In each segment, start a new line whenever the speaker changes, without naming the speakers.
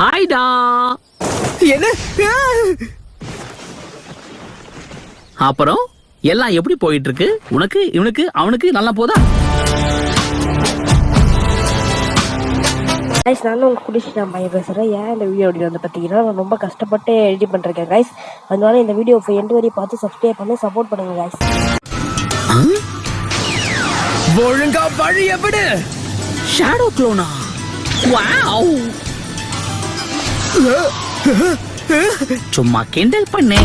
ஹாய்டா.
என்ன?
அப்புறம் எல்லாம் எப்படி போயிட்டு இருக்கு? உனக்கு, இவனுக்கு, அவனுக்கு நல்லா போதா?
கைஸ், நான் உங்க குடிச்சு நான் பையன் பேசுகிறேன். ஏன் இந்த வீடியோ அப்படி வந்து பார்த்தீங்கன்னா, நான் ரொம்ப கஷ்டப்பட்டு எடிட் பண்ணிருக்கேன் கைஸ். அதனால இந்த வீடியோ எண்டு வரையும் பார்த்து சப்ஸ்கிரைப் பண்ணி சப்போர்ட் பண்ணுங்க கைஸ்.
ஒழுங்கா வழிய விடு.
ஷேடோ க்ளோனா? வாவ், சும்மா கிண்டல் பண்ணே.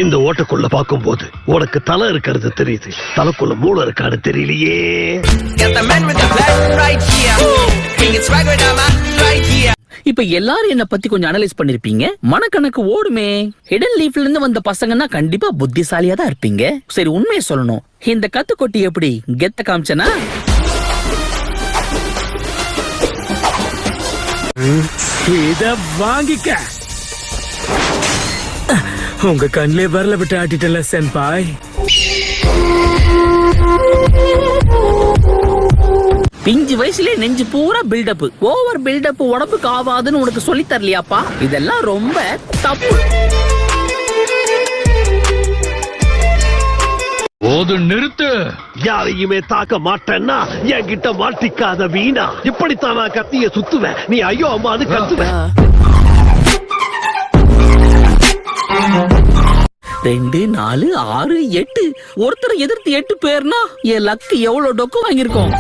இந்த ஓட்டக்குள்ள பாக்கும்போது உனக்கு தலை இருக்கிறது தெரியுது, தலைக்குள்ள மூளை இருக்கான்னு தெரியலையே.
இப்ப எல்லாரும் என்ன பத்தி கொஞ்சம் அனலைஸ் பண்ணிருப்பீங்க. மனக்கணக்கு ஓடுமே. ஹிடன் லீஃப்ல இருந்து வந்த பசங்கன்னா கண்டிப்பா புத்திசாலியா தான் இருப்பீங்க. சரி, உண்மையை சொல்லணும், இந்த கத்துக்கொட்டி எப்படி கெத்த காமிச்சனா?
இத வாங்கிக்க. உங்க கண்ணிலே வரல விட்டு ஆட்டிட்டல சென்பாய்.
பிஞ்சு வயசுல நெஞ்சு பூரா பில்டப். ஓவர் பில்டப் உடம்புக்கு ஆவாதுன்னு உனக்கு சொல்லி தரலையாப்பா? இதெல்லாம் ரொம்ப தப்பு.
போது நிறுத்து.
யாரையுமே தாக்க மாட்டேன்னா என்கிட்ட மாட்டிக்காத வீணா. இப்படித்தான் நான் கத்திய சுத்துவேன், நீ ஐயோ அம்மான்னு கத்துவேன்.
2, 4, 6, 8 ஒருத்தரை எதிர்த்து 8 பேர்னா என் லக்கு எவ்வளவு டொக்கு வாங்கியிருக்கோம்.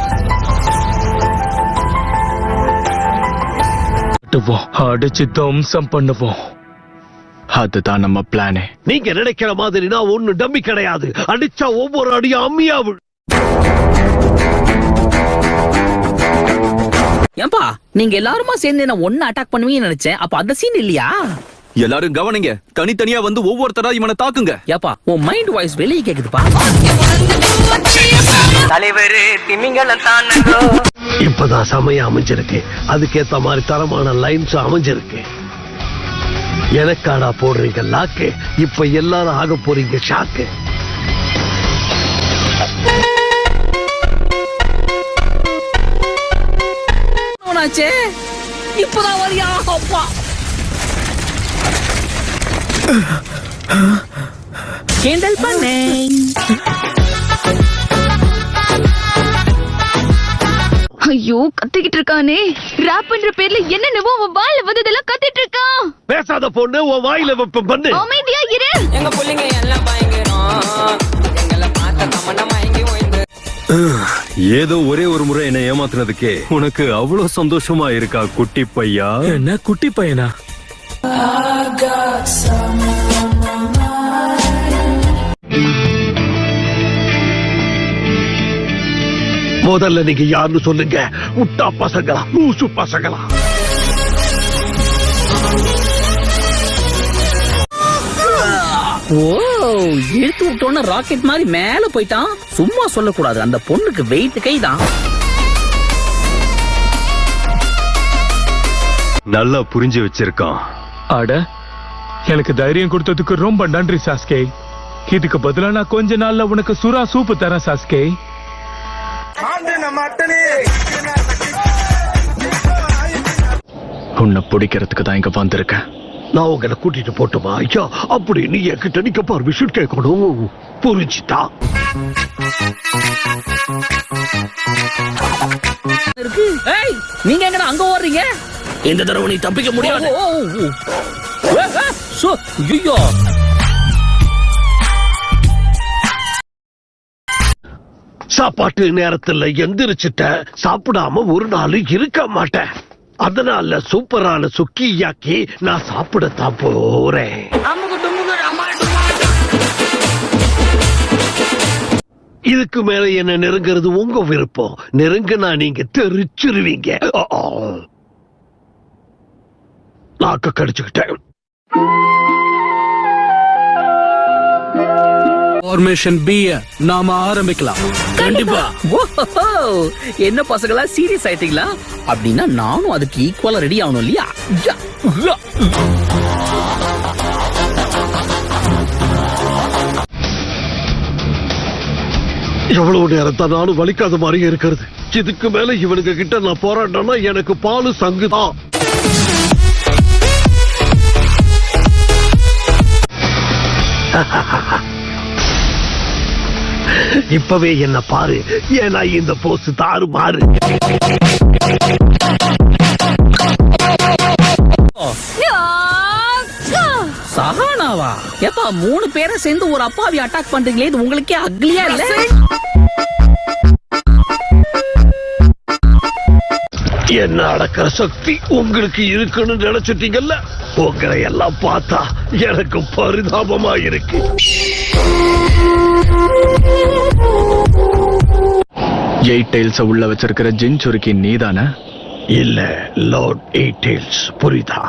அடிச்சு தம்சம் பண்ணுவோம். அதுதான் நம்ம பிளானே.
நீங்க நினைக்கிற மாதிரி நான் ஒண்ணு டம்மி கிடையாது. அடிச்சா ஒவ்வொரு அடியும் அம்மியா விழு.
ஏன்பா, நீங்க எல்லாருமா சேர்ந்து என்ன ஒன்னு அட்டாக் பண்ணுவீங்கன்னு நினைச்சேன். அப்ப அந்த சீன் இல்லையா?
எல்லாரும் கவனிங்க, தனித்தனியா வந்து ஒவ்வொருத்தரா இவனை தாக்குங்க.
ஏப்பா, உன் மைண்ட் வாய்ஸ் வெளியே கேக்குதுப்பா.
தலைவரு திமிங்கலத்தான்
இப்பதான் சமயம் அமைஞ்சிருக்கு. அதுக்கேத்த மாதிரி தரமான லைன்ஸ் அமைஞ்சிருக்கு. எனக்காடா போடுறீங்க லாக்கு? இப்ப எல்லாரும் ஆக போறீங்க ஷாக்கு.
இப்பதான் வரியா? அப்பா, கிண்டல் பண்ணே.
ஐயோ, கத்திக்கிட்டு இருக்கானே. ராப் பண்ற பேர்ல என்னென்னவோ அவன் வாயில வந்ததெல்லாம் கத்திட்டு இருக்கான்.
பேசாத பொண்ணு, உன் வாயில வெப்ப பண்ணு.
அமைதியா இரு.
எங்க புள்ளைங்க எல்லாம் பயங்கரம். எங்களை பார்த்த கமண்டம் வாங்கி ஓய்ந்து.
ஏதோ ஒரே ஒரு முறை என்ன ஏமாத்துனதுக்கே உனக்கு அவ்வளவு சந்தோஷமா இருக்கா குட்டி பையா?
என்ன குட்டி பையனா?
முதல்ல நீங்க யாருன்னு சொல்லுங்க. முட்டா பசங்களா, லூசு பசங்களா?
ஓ, இழுத்து விட்டோன்னு ராக்கெட் மாதிரி மேல போயிட்டான். சும்மா சொல்லக்கூடாது, அந்த பொண்ணுக்கு வெயிட் கைதான்.
நல்லா புரிஞ்சு வச்சிருக்கான்.
அட, எனக்கு தைரியம் கொடுத்ததுக்கு ரொம்ப நன்றி சாஸ்கே. இதுக்கு பதிலா நான் கொஞ்ச நாள்ல உனக்கு சுறா சூப்பு தரேன் சாஸ்கே. உன்னை பிடிக்கிறதுக்கு தான் இங்க வந்திருக்கேன்.
நான் உங்களை கூட்டிட்டு போட்டுமா? ஐயா, அப்படி நீ என்கிட்ட நிக்க பர்மிஷன் கேட்கணும். புரிஞ்சுட்டா?
நீங்க எங்கடா அங்க ஓடுறீங்க?
இந்த தடவை நீ தப்பிக்க முடியாது.
ஐயோ,
சாப்பாட்டு நேரத்துல எந்திரிச்சிட்ட. சாப்பிடாம ஒரு நாள் இருக்க மாட்டேன். அதனால சூப்பரான சுக்கியாக்கி நான் சாப்பிடத்தான் போறேன். இதுக்கு மேல என்ன நெருங்கிறது உங்க விருப்பம். நெருங்குனா நீங்க தெரிச்சிருவீங்க. நாக்க கடிச்சுக்கிட்டேன்.
ஃபார்மேஷன் பி நாம ஆரம்பிக்கலாம்.
கண்டிப்பா. என்ன பசங்களா, சீரியஸ் ஆயிட்டீங்களா? அப்படின்னா நானும் அதுக்கு ஈக்குவலா ரெடி ஆகணும் இல்லையா?
எவ்வளவு நேரம் தான் நானும் வலிக்காத மாதிரியே இருக்கிறது. இதுக்கு மேல இவனுங்க கிட்ட நான் போராட்டம்னா எனக்கு பாலு சங்குதான். இப்பவே என்ன பாரு, ஏன்னா இந்த போஸ் தாறு மாறு.
சஹானாவா? எப்பா 3 பேரை சேர்ந்து ஒரு அப்பாவி அட்டாக் பண்றீங்களே, இது உங்களுக்கே அக்லியா இல்ல?
என்ன அடக்கிற சக்தி உங்களுக்கு இருக்குன்னு நினைச்சிட்டீங்கல்ல? உங்களை எல்லாம் பார்த்தா எனக்கு பரிதாபமா இருக்கு.
எயிட் டைல்ஸ் உள்ள வச்சிருக்கிற ஜின் சுருக்கி நீதானே?
இல்ல, லார்ட் எயிட் டெயில்ஸ். புரியுதா?